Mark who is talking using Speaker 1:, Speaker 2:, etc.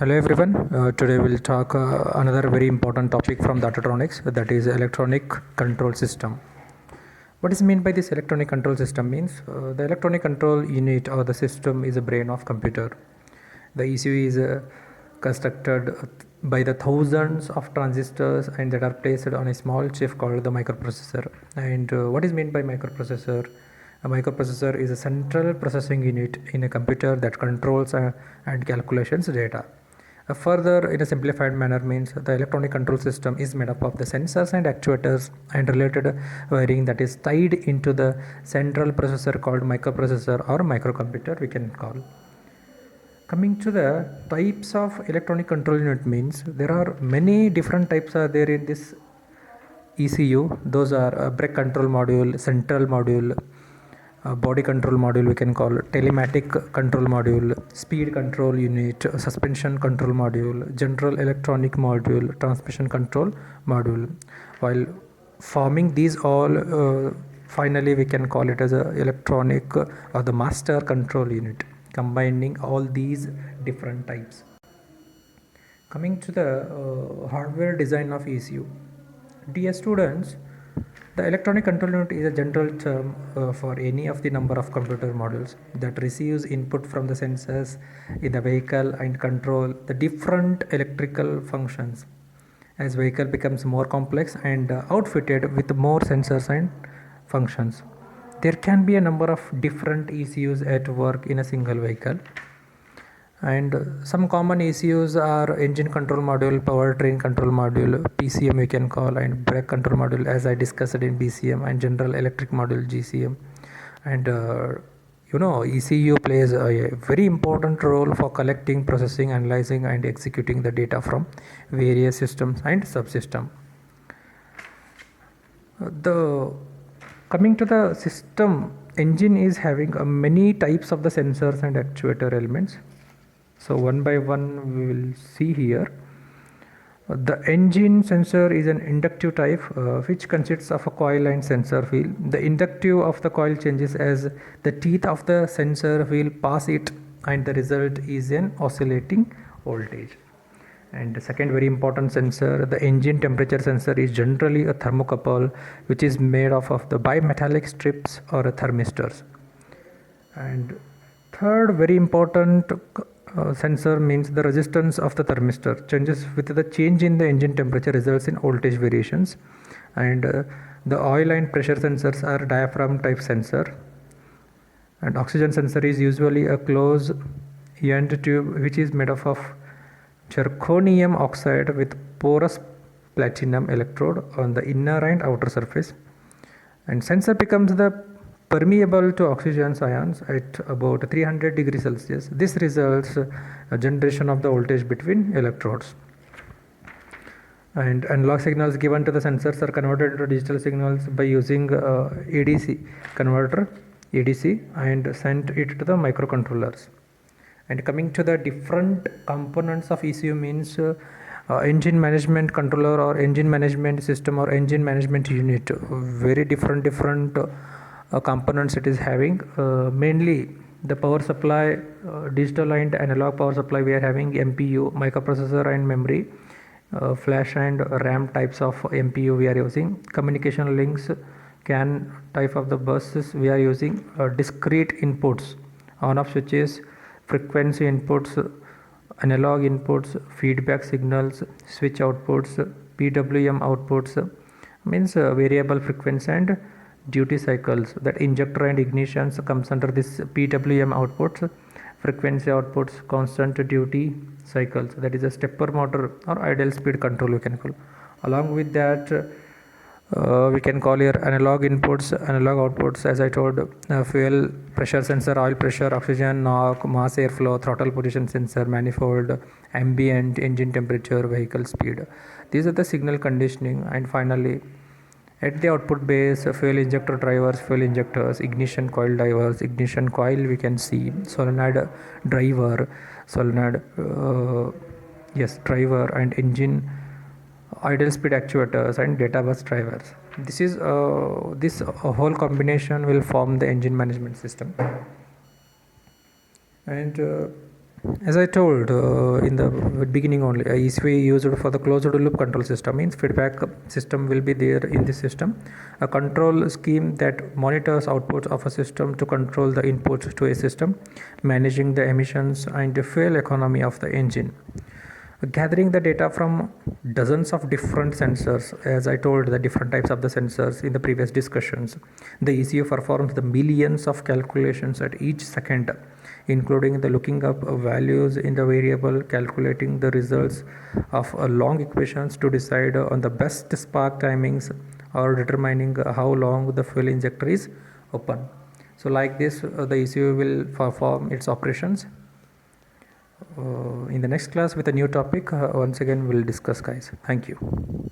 Speaker 1: Hello everyone. Today we'll talk another very important topic from the Autotronics, that is electronic control system. What is meant by this electronic control system means the electronic control unit or the system is a brain of computer. The ECU is constructed by the thousands of transistors and that are placed on a small chip called the microprocessor. And what is meant by microprocessor? A microprocessor is a central processing unit in a computer that controls and calculations data. Further, in a simplified manner, means the electronic control system is made up of the sensors and actuators and related wiring that is tied into the central processor called microprocessor or microcomputer we can call. Coming to the types of electronic control unit means there are many different types are there in this ECU. Those are a brake control module, central module, body control module we can call, telematic control module, speed control unit, suspension control module, general electronic module, transmission control module. While forming these all, finally we can call it as a electronic or the master control unit, combining all these different types. Coming to the hardware design of ECU. Dear students, the electronic control unit is a general term for any of the number of computer modules that receives input from the sensors in the vehicle and control the different electrical functions. As vehicle becomes more complex and outfitted with more sensors and functions, there can be a number of different ECUs at work in a single vehicle. And some common ECUs are engine control module, powertrain control module, PCM we can call, and brake control module as I discussed in BCM, and general electric module GCM. And ECU plays a very important role for collecting, processing, analyzing and executing the data from various systems and subsystems. Coming to the system, engine is having many types of the sensors and actuator elements. So one by one we will see here. The engine sensor is an inductive type which consists of a coil and sensor wheel. The inductive of the coil changes as the teeth of the sensor wheel pass it, and the result is an oscillating voltage. And the second very important sensor, the engine temperature sensor, is generally a thermocouple which is made of the bimetallic strips or thermistors. And third very important sensor means the resistance of the thermistor changes with the change in the engine temperature results in voltage variations. And the oil and pressure sensors are diaphragm type sensor. And oxygen sensor is usually a closed end tube which is made up of zirconium oxide with porous platinum electrode on the inner and outer surface. And sensor becomes the permeable to oxygen ions at about 300 degrees Celsius. This results a generation of the voltage between electrodes. And analog signals given to the sensors are converted into digital signals by using ADC converter, ADC, and sent it to the microcontrollers. And coming to the different components of ECU means engine management controller or engine management system or engine management unit. Very different components it is having. Mainly the power supply, digital and analog power supply, we are having MPU, microprocessor and memory, flash and RAM types of MPU we are using. Communication links, CAN type of the buses we are using. Discrete inputs, on off switches, frequency inputs, analog inputs, feedback signals, switch outputs, PWM outputs, means variable frequency and duty cycles. That injector and ignitions comes under this PWM outputs, frequency outputs, constant duty cycles, that is a stepper motor or idle speed control we can call. Along with that we can call here analog inputs, analog outputs, as I told, fuel pressure sensor, oil pressure, oxygen, knock, mass airflow, throttle position sensor, manifold, ambient, engine temperature, vehicle speed. These are the signal conditioning. And finally at the output base, fuel injector drivers, fuel injectors, ignition coil drivers, ignition coil we can see, solenoid driver, solenoid driver, and engine idle speed actuators and data bus drivers. This whole combination will form the engine management system. And As I told in the beginning only, ECU used for the closed loop control system means feedback system will be there in this system. A control scheme that monitors outputs of a system to control the inputs to a system, managing the emissions and the fuel economy of the engine. Gathering the data from dozens of different sensors, as I told the different types of the sensors in the previous discussions. The ECU performs the millions of calculations at each second, including the looking up values in the variable, calculating the results of long equations to decide on the best spark timings, or determining how long the fuel injector is open. So like this the ECU will perform its operations. In the next class with a new topic, once again we'll discuss, guys. Thank you.